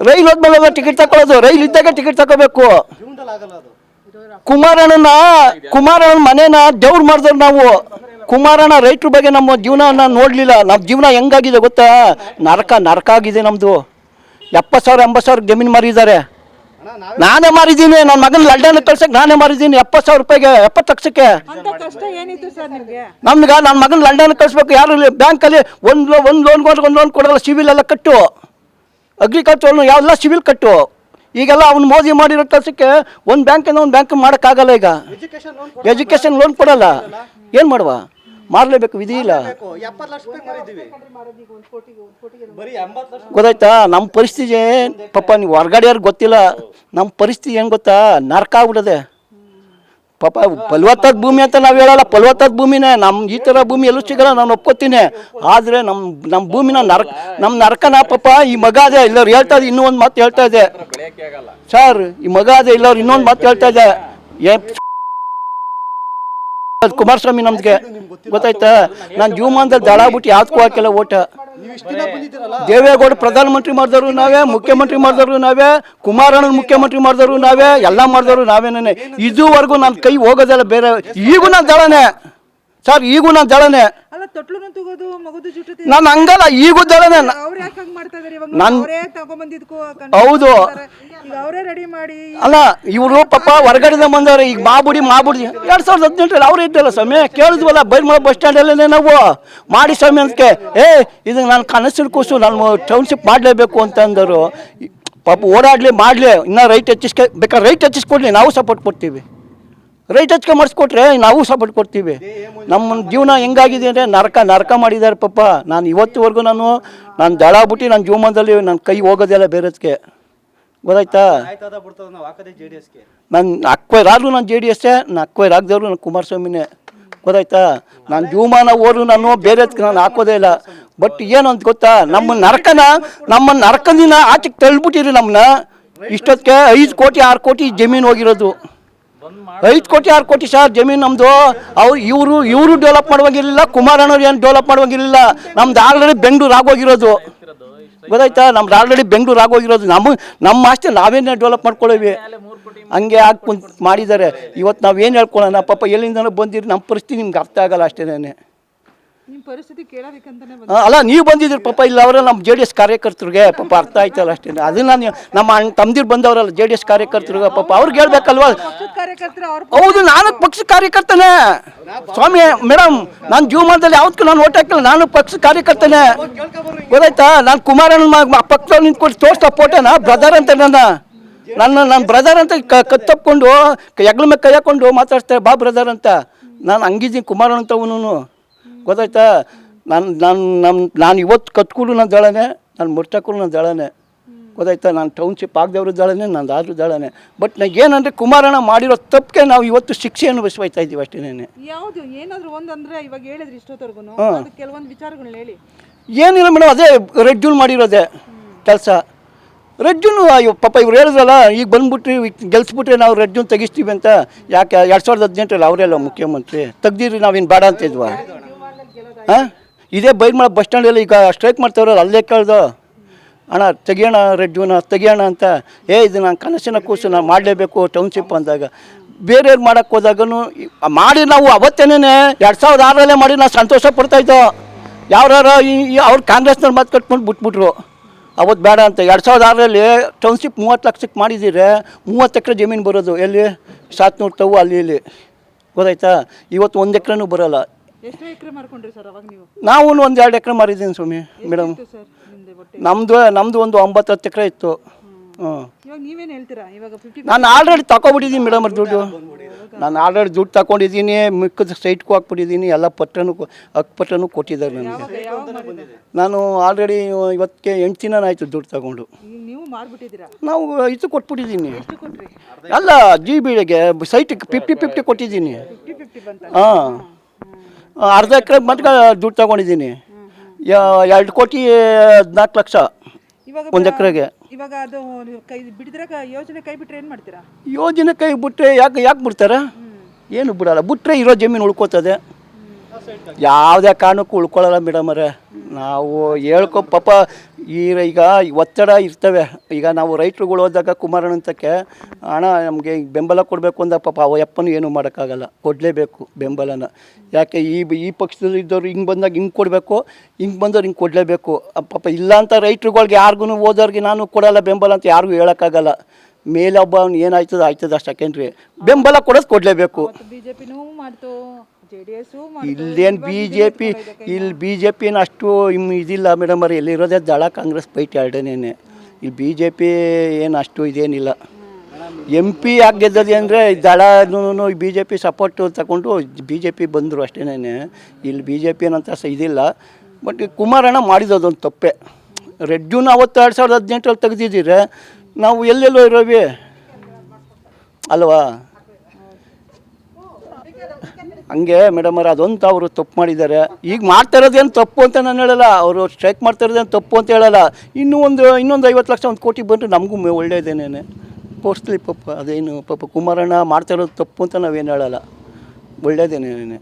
Rail ಹೋದ್ಮೇಲೆ ticket ತಗೊಳ್ಳೋದು, rail ಇದ್ದಾಗ ಟಿಕೆಟ್ ತಗೋಬೇಕು. ಕುಮಾರಣ್ಣ ಮನೇನ ದೇವ್ರು ಮಾಡಿದವ್ರು ನಾವು. ಕುಮಾರಣ್ಣ ರೈತರ ಬಗ್ಗೆ ನಮ್ಮ ಜೀವನ ನೋಡಲಿಲ್ಲ. ನಮ್ಮ ಜೀವನ ಹೆಂಗಾಗಿದೆ ಗೊತ್ತಾ? ನರಕ ಆಗಿದೆ ನಮ್ಮದು. 70,000 80,000 ಜಮೀನು ಮಾರಿದ್ದಾರೆ. ನಾನೇ ಮಾರಿದ್ದೀನಿ. ನನ್ನ ಮಗನ ಲಂಡನ್ ಕಳ್ಸಕ್ಕೆ ನಾನೇ ಮಾರಿದ್ದೀನಿ 70,000 ರೂಪಾಯಿಗೆ, 70 ಲಕ್ಷಕ್ಕೆ. ನಮ್ಗೆ ನನ್ನ ಮಗನ ಲಂಡನ್ ಕಳಿಸ್ಬೇಕು. ಯಾರು ಬ್ಯಾಂಕಲ್ಲಿ ಒಂದು ಲೋನ್ ಕೊಡಲ್ಲ. ಸಿವಿಲ್ ಎಲ್ಲ ಕಟ್ಟು, ಅಗ್ರಿಕಲ್ಚರ್ ಯಾವೆಲ್ಲ ಸಿವಿಲ್ ಕಟ್ಟು. ಈಗೆಲ್ಲ ಅವ್ನು ಮೋದಿ ಮಾಡಿರೋ ಕೆಲಸಕ್ಕೆ ಒಂದು ಬ್ಯಾಂಕಿಂದ ಒಂದು ಬ್ಯಾಂಕ್ ಮಾಡೋಕ್ಕಾಗಲ್ಲ. ಈಗ ಎಜುಕೇಷನ್ ಲೋನ್ ಕೊಡಲ್ಲ. ಏನು ಮಾಡುವ? ಮಾರಲೇಬೇಕು, ವಿಧಿ ಇಲ್ಲ. ಗೊತ್ತಾಯ್ತಾ? ನಮ್ಮ ಪರಿಸ್ಥಿತಿ ಪಾಪ ನೀವು ಹೊರಗಡೆಯವ್ರಿಗೆ ಗೊತ್ತಿಲ್ಲ. ನಮ್ಮ ಪರಿಸ್ಥಿತಿ ಏನು ಗೊತ್ತಾ? ನರಕ ಆಗ್ಬಿಡದೆ ಪಾಪ. ಫಲವತ್ತಾದ ಭೂಮಿ ಅಂತ ನಾವು ಹೇಳಲ್ಲ, ಫಲವತ್ತಾದ ಭೂಮಿನೇ. ನಮ್ಮ ಈ ಥರ ಭೂಮಿ ಎಲ್ಲೂ ಸಿಗಲ್ಲ, ನಾನು ಒಪ್ಕೋತೀನಿ. ಆದರೆ ನಮ್ಮ ಭೂಮಿನ ನಮ್ಮ ನರಕನ ಪಾಪ. ಈ ಮಗ ಅದೇ ಇಲ್ಲವ್ರು ಹೇಳ್ತಾ ಇದೆ, ಇನ್ನೂ ಒಂದು ಮಾತು ಹೇಳ್ತಾ ಇದೆ ಸರ್. ಈ ಮಗ ಅದೇ ಇಲ್ಲವ್ರು ಇನ್ನೊಂದು ಮಾತು ಹೇಳ್ತಾ ಇದೆ. ಕುಮಾರಸ್ವಾಮಿ ನಮ್ಗೆ ಗೊತ್ತಾಯ್ತಾ? ನಾನು ಜೀವಮಾನದಲ್ಲಿ ದಳಾಬಿಟ್ಟು ಯಾವ್ದಕ್ಕೂ ಹಾಕಿಲ್ಲ ಓಟ. ದೇವೇಗೌಡ ಪ್ರಧಾನಮಂತ್ರಿ ಮಾಡಿದವರು ನಾವೇ, ಮುಖ್ಯಮಂತ್ರಿ ಮಾಡಿದವರು ನಾವೇ, ಕುಮಾರಣ್ಣನ ಮುಖ್ಯಮಂತ್ರಿ ಮಾಡಿದವರು ನಾವೇ, ಎಲ್ಲ ಮಾಡಿದವರು ನಾವೇನೇ. ಇದುವರೆಗೂ ನನ್ನ ಕೈ ಹೋಗೋದಲ್ಲ ಬೇರೆ. ಈಗೂ ನಾನು ದಳನೆ ಸರ್, ಈಗೂ ನಾನು ದಳನೆ. ನಾನು ಹಂಗಲ್ಲ, ಈಗೂ ದಳನೆ. ಹೌದು ಅಲ್ಲ, ಇವರು ಪಾಪ ಹೊರಗಡೆ ಬಂದವ್ರೆ. ಈಗ ಮಾಬುಡಿ 2018 ಅವ್ರು ಇದ್ದಲ್ಲ ಸ್ವಾಮಿ, ಕೇಳಿದ್ವಲ್ಲ ಬೈರ್ಮಳ ಬಸ್ ಸ್ಟ್ಯಾಂಡಲ್ಲೇ ನಾವು ಮಾಡಿ ಸ್ವಾಮಿ ಅದಕ್ಕೆ. ಇದು ನಾನು ಕನಸಿನ ಕೂಸು, ನಾನು ಟೌನ್ಶಿಪ್ ಮಾಡಲೇಬೇಕು ಅಂತ ಅಂದರು. ಪಾಪ ಓಡಾಡಲಿ ಮಾಡಲಿ, ಇನ್ನೂ ರೈಟ್ ಬೇಕಾದ್ರೆ ರೈಟ್ ಹೆಚ್ಚಿಸ್ಕೊಡ್ಲಿ, ನಾವು ಸಪೋರ್ಟ್ ಕೊಡ್ತೀವಿ. ರೈಟ್ ಹೆಚ್ಚಿಗೆ ಮಾಡಿಸ್ಕೊಟ್ರೆ ನಾವು ಸಪೋರ್ಟ್ ಕೊಡ್ತೀವಿ. ನಮ್ಮ ಜೀವನ ಹೆಂಗಾಗಿದೆ ಅಂದರೆ ನರಕ ಮಾಡಿದ್ದಾರೆ ಪಾಪ. ನಾನು ಇವತ್ತುವರೆಗೂ ನಾನು ದಳ ಬಿಟ್ಟು ನನ್ನ ಜೀವನದಲ್ಲಿ ನನ್ನ ಕೈ ಹೋಗೋದೆಲ್ಲ ಬೇರೆದಕ್ಕೆ. ಗೊತ್ತಾಯ್ತಾ? ನಾನು ಅಕ್ವೈರ್ ಆದರೂ ನಾನು JDS, ನಾನು ಅಕ್ವೈರ್ ಆಗದವರು ನಾನು ಕುಮಾರಸ್ವಾಮಿನೇ. ಗೊತ್ತಾಯ್ತಾ? ನಾನು ಜೀವಮಾನ ಓರು ನಾನು ಬೇರೆದಕ್ಕೆ ನಾನು ಹಾಕೋದೇ ಇಲ್ಲ. ಬಟ್ ಏನು ಅಂತ ಗೊತ್ತಾ? ನಮ್ಮ ನರಕದಿಂದ ಆಚೆಗೆ ತಳ್ಳಿಬಿಟ್ಟಿರಿ ನಮ್ಮನ್ನ. ಇಷ್ಟೊತ್ತಿಗೆ 5 ಕೋಟಿ 6 ಕೋಟಿ ಜಮೀನು ಹೋಗಿರೋದು. 5 ಕೋಟಿ 6 ಕೋಟಿ ಸರ್ ಜಮೀನು ನಮ್ಮದು. ಇವರು ಡೆವಲಪ್ ಮಾಡುವಾಗಿರಲಿಲ್ಲ, ಕುಮಾರಣ್ಣವ್ರು ಏನು ಡೆವಲಪ್ ಮಾಡುವಾಗಿರಲಿಲ್ಲ. ನಮ್ದು ಆಲ್ರೆಡಿ ಬೆಂಗಳೂರು ಆಗೋಗಿರೋದು. ಗೊತ್ತಾಯ್ತಾ? ನಮ್ದು ಆಲ್ರೆಡಿ ಬೆಂಗಳೂರು ಆಗೋಗಿರೋದು. ನಮ್ಮ ಆಸ್ತಿ ನಾವೇನೇ ಡೆವಲಪ್ ಮಾಡ್ಕೊಳ್ಳೇವಿ. ಹಂಗೆ ಕುಂತು ಮಾಡಿದ್ದಾರೆ. ಇವತ್ತು ನಾವೇನು ಹೇಳ್ಕೊಳ್ಳೋಣ ಪಾಪ? ಎಲ್ಲಿಂದನೂ ಬಂದಿರಿ, ನಮ್ಮ ಪರಿಸ್ಥಿತಿ ನಿಮ್ಗೆ ಅರ್ಥ ಆಗಲ್ಲ ಅಷ್ಟೇನೆ. ಅಲ್ಲ, ನೀವು ಬಂದಿದ್ರಿ ಪಾಪ. ಇಲ್ಲ ಅವರ ನಮ್ಮ JDS ಕಾರ್ಯಕರ್ತರಿಗೆ ಪಾಪ ಅರ್ಥ ಆಯ್ತಲ್ಲ ಅಷ್ಟೇ. ಅದನ್ನ ನಮ್ಮ ತಮ್ಮದಿರು ಬಂದವರಲ್ಲ JDS ಕಾರ್ಯಕರ್ತರಿಗೆ ಪಾಪ ಅವ್ರಿಗೆ ಹೇಳ್ಬೇಕಲ್ವಾ? ಹೌದು, ನಾನು ಪಕ್ಷ ಕಾರ್ಯಕರ್ತನೇ ಸ್ವಾಮಿ. ಮೇಡಮ್, ನಾನು ಜೀವಮಾನದಲ್ಲಿ ಯಾವತ್ತೂ ನಾನು ಓಟ್ ಹಾಕಿಲ್ಲ. ನಾನು ಪಕ್ಷ ಕಾರ್ಯಕರ್ತನೇ. ಗೊತ್ತಾಯ್ತಾ? ನಾನು ಕುಮಾರಣ್ಣ ಪಕ್ಷ ನಿಂತ್ಕೊಂಡು ತೋರಿಸ್ತಾ ಫೋಟೋನ ಬ್ರದರ್ ಅಂತ ನನ್ನ ಬ್ರದರ್ ಅಂತ ಕತ್ತಪ್ಕೊಂಡು ಹೆಗ್ಲ ಮೇಲೆ ಕೈ ಹಾಕೊಂಡು ಮಾತಾಡ್ತಾರೆ ಬಾ ಬ್ರದರ್ ಅಂತ. ನಾನು ಹಂಗಿದ್ದೀನಿ ಕುಮಾರಣ್ಣ ಅಂತವನು. ಗೊತ್ತಾಯ್ತಾ? ನಾನು ಇವತ್ತು ಕತ್ಕೂರು ನಾನು ದಳನೆ, ನಾನು ಮುರ್ತಕೂರು ನಾನು ದಳನೆ. ಗೊತ್ತಾಯ್ತಾ? ನಾನು ಟೌನ್ಶಿಪ್ ಆಗದವ್ರು ದಳನೆ, ನಂದು ಆದರೂ ದಳನೆ. ಬಟ್ ಏನಂದರೆ ಕುಮಾರಣ್ಣ ಮಾಡಿರೋ ತಪ್ಪಿಗೆ ನಾವು ಇವತ್ತು ಶಿಕ್ಷೆ ಅನುಭವಿಸ್ತಾ ಇದ್ದೀವಿ ಅಷ್ಟೇನೆ. ಯಾವುದು ಏನಾದರೂ ಒಂದಂದರೆ ಇವಾಗ ಹೇಳಿದ್ರಿ ಇಷ್ಟೊತ್ತವರೆಗೂ ಕೆಲವೊಂದು ವಿಚಾರಗಳನ್ನ ಹೇಳಿ. ಏನಿಲ್ಲ ಮೇಡಮ್, ಅದೇ ರೆಡ್ ಜೂನ್ ಮಾಡಿರೋದೆ ಕೆಲಸ. ರೆಡ್ ಜೂನ್ ಪಾಪ ಇವ್ರು ಹೇಳಿದ್ರಲ್ಲ, ಈಗ ಬಂದ್ಬಿಟ್ರಿ ಗೆಲ್ಸ್ಬಿಟ್ರೆ ನಾವು ರೆಡ್ ಜೂನ್ ತೆಗಿಸ್ತೀವಿ ಅಂತ. ಯಾಕೆ 2018 ಅವರೆಲ್ಲ ಮುಖ್ಯಮಂತ್ರಿ ತೆಗ್ದಿರಿ, ನಾವೇನು ಬೇಡ ಅಂತ ಇದ್ವಾ? ಇದೇ ಬೈರ್ಮಳ ಬಸ್ ಸ್ಟ್ಯಾಂಡಲ್ಲಿ ಈಗ ಸ್ಟ್ರೈಕ್ ಮಾಡ್ತಾವ್ರಲ್ಲ, ಅಲ್ಲೇ ಕೇಳ್ದು ಅಣ್ಣ ತೆಗಿಯೋಣ ರೆಡ್ ಜೂನ ತೆಗಿಯೋಣ ಅಂತ. ಇದು ನಾನು ಕನಸಿನ ಕೂಸು, ನಾನು ಮಾಡಲೇಬೇಕು ಟೌನ್ಶಿಪ್ ಅಂದಾಗ. ಬೇರೆಯವ್ರು ಮಾಡೋಕ್ಕೆ ಹೋದಾಗೂ ಮಾಡಿ ನಾವು ಅವತ್ತೇನೆ 2006 ಮಾಡಿ ನಾವು ಸಂತೋಷ ಪಡ್ತಾಯಿದ್ದೋ. ಯಾರು ಅವ್ರು ಕಾಂಗ್ರೆಸ್ನವ್ರು ಮಾತು ಕಟ್ಕೊಂಡು ಬಿಟ್ಬಿಟ್ರು. ಅವತ್ತು ಬೇಡ ಅಂತ 2006 ಟೌನ್ಶಿಪ್ 30 ಲಕ್ಷಕ್ಕೆ ಮಾಡಿದ್ದೀರಿ. 30 ಎಕರೆ ಜಮೀನು ಬರೋದು ಎಲ್ಲಿ? 700 ತವು ಅಲ್ಲಿ ಇಲ್ಲಿ. ಗೊತ್ತಾಯ್ತಾ? ಇವತ್ತು 1 ಎಕರೆನೂ ಬರೋಲ್ಲ. ಎಷ್ಟು ಎಕರೆ ಮಾರ್ಕೊಂಡ್ರಿ ಸರ್ ಅವಾಗ ನೀವು? ನಾವು 1-2 ಎಕರೆ ಮಾರಿದ್ದೀನಿ ಸ್ವಾಮಿ ಮೇಡಮ್. ನಮ್ಮದು ಒಂದು 9-10 ಎಕರೆ ಇತ್ತು. ಇವಾಗ ನೀವೇನು ಹೇಳ್ತೀರಾ? ಇವಾಗ ನಾನು ಆಲ್ರೆಡಿ ತಗೊಬಿಟ್ಟಿದ್ದೀನಿ ಮೇಡಮ್ ಅವ್ರ ದುಡ್ಡು. ನಾನು ಆಲ್ರೆಡಿ ದುಡ್ಡು ತಗೊಂಡಿದ್ದೀನಿ, ಮಿಕ್ಕದ ಸೈಟ್ಗೂ ಹಾಕ್ಬಿಟ್ಟಿದ್ದೀನಿ. ಎಲ್ಲ ಪತ್ರನೂ ಕೊಟ್ಟಿದ್ದಾರೆ ನನಗೆ. ನಾನು ಆಲ್ರೆಡಿ ಇವತ್ತಿಗೆ 8 ದಿನ ಆಯಿತು ದುಡ್ಡು ತಗೊಂಡು. ನೀವು ಮಾರ್ಬಿಟ್ಟಿದ್ದೀರಾ? ನಾವು ಇದು ಕೊಟ್ಬಿಟ್ಟಿದ್ದೀನಿ. ಅಲ್ಲ, GBಗೆ ಸೈಟಿಗೆ 50-50 ಕೊಟ್ಟಿದ್ದೀನಿ. ಹಾಂ, ಅರ್ಧ ಎಕರೆ ಮಟ್ಟ ದುಡ್ಡು ತಗೊಂಡಿದ್ದೀನಿ. 2 ಕೋಟಿ 14 ಲಕ್ಷ 1 ಎಕರೆಗೆ. ಇವಾಗ ಅದು ಕೈ ಬಿಡಿದ್ರೆ ಯೋಜನೆ ಕೈ ಬಿಟ್ಟರೆ ಏನು ಮಾಡ್ತೀರಾ? ಯೋಜನೆ ಕೈ ಬಿಟ್ಟರೆ ಯಾಕೆ ಬಿಡ್ತಾರೆ? ಏನು ಬಿಡಲ್ಲ. ಬಿಟ್ಟರೆ ಇರೋ ಜಮೀನು ಉಳ್ಕೋತದೆ. ಯಾವುದೇ ಕಾರಣಕ್ಕೂ ಉಳ್ಕೊಳ್ಳಲ್ಲ ಮೇಡಮರೇ. ನಾವು ಪಾಪ ಈಗ ಒತ್ತಡ ಇರ್ತವೆ. ಈಗ ನಾವು ರೈತರುಗಳು ಹೋದಾಗ ಕುಮಾರಣ್ಣಂತಕ್ಕೆ ಹಣ ನಮಗೆ ಬೆಂಬಲ ಕೊಡಬೇಕು ಅಂದ ಪಾಪ ಅಪ್ಪನೂ ಏನೂ ಮಾಡೋಕ್ಕಾಗಲ್ಲ, ಕೊಡಲೇಬೇಕು ಬೆಂಬಲನ. ಯಾಕೆ ಈ ಪಕ್ಷದಲ್ಲಿ ಇದ್ದವ್ರು ಹಿಂಗೆ ಬಂದಾಗ ಹಿಂಗೆ ಕೊಡಬೇಕು, ಹಿಂಗೆ ಬಂದವ್ರು ಹಿಂಗೆ ಕೊಡಲೇಬೇಕು. ಪಾಪ ಇಲ್ಲ ಅಂತ ರೈತರುಗಳ್ಗೆ ಯಾರಿಗೂ ಹೋದವ್ರಿಗೆ ನಾನು ಕೊಡಲ್ಲ ಬೆಂಬಲ ಅಂತ ಯಾರಿಗೂ ಹೇಳೋಕ್ಕಾಗಲ್ಲ. ಮೇಲೆ ಒಬ್ಬ ಅವ್ನು ಏನಾಯ್ತದ ಆಯ್ತದ ಸೆಕೆಂಡ್ರಿ, ಬೆಂಬಲ ಕೊಡೋದು ಕೊಡಲೇಬೇಕು. ಬಿಜೆಪಿನೂ ಮಾಡ್ತು, JDS ಇಲ್ಲೇನು ಬಿ ಜೆ ಪಿನ ಅಷ್ಟು ಇದಿಲ್ಲ ಮೇಡಮ್ ಅವ್ರೆ. ಇಲ್ಲಿರೋದೇ ದಳ ಕಾಂಗ್ರೆಸ್ ಫೈಟ್ ಎರಡನೇ. ಇಲ್ಲಿ BJP ಏನು ಅಷ್ಟು ಇದೇನಿಲ್ಲ. MP ಯಾಕೆ ಗೆದ್ದದೆ ಅಂದರೆ ದಳನೂ BJP ಸಪೋರ್ಟು ತಗೊಂಡು BJP ಬಂದರು ಅಷ್ಟೇನೆ. ಇಲ್ಲಿ BJP ಏನಂತ ಇದಿಲ್ಲ. ಬಟ್ ಕುಮಾರಣ್ಣ ಮಾಡಿದೊಂದು ತಪ್ಪೆ. ರೆಡ್ ಜೂನ್ ಅವತ್ತು 2018 ತೆಗೆದಿದ್ದೀರ, ನಾವು ಎಲ್ಲೆಲ್ಲೋ ಇರೋವಿ ಅಲ್ವಾ. ಹಂಗೆ ಮೇಡಮ್ ಅವ್ರು ಅದೊಂದು ಅವರು ತಪ್ಪು ಮಾಡಿದ್ದಾರೆ. ಈಗ ಮಾಡ್ತಾ ಇರೋದೇನು ತಪ್ಪು ಅಂತ ನಾನು ಹೇಳಲ್ಲ, ಅವರು ಸ್ಟ್ರೈಕ್ ಮಾಡ್ತಾ ಇರೋದೇನು ತಪ್ಪು ಅಂತ ಹೇಳಲ್ಲ. ಇನ್ನೊಂದು 50 ಲಕ್ಷ 1 ಕೋಟಿ ಬಂದರೆ ನಮಗೂ ಒಳ್ಳೆಯದೇನೇನೆ ಪೋಸ್ಟ್ಲಿ ಪಾಪ. ಅದೇನು ಪಾಪ ಕುಮಾರಣ್ಣ ಮಾಡ್ತಾ ಇರೋದು ತಪ್ಪು ಅಂತ ನಾವೇನು ಹೇಳಲ್ಲ, ಒಳ್ಳೆಯದೇನೇನೆ.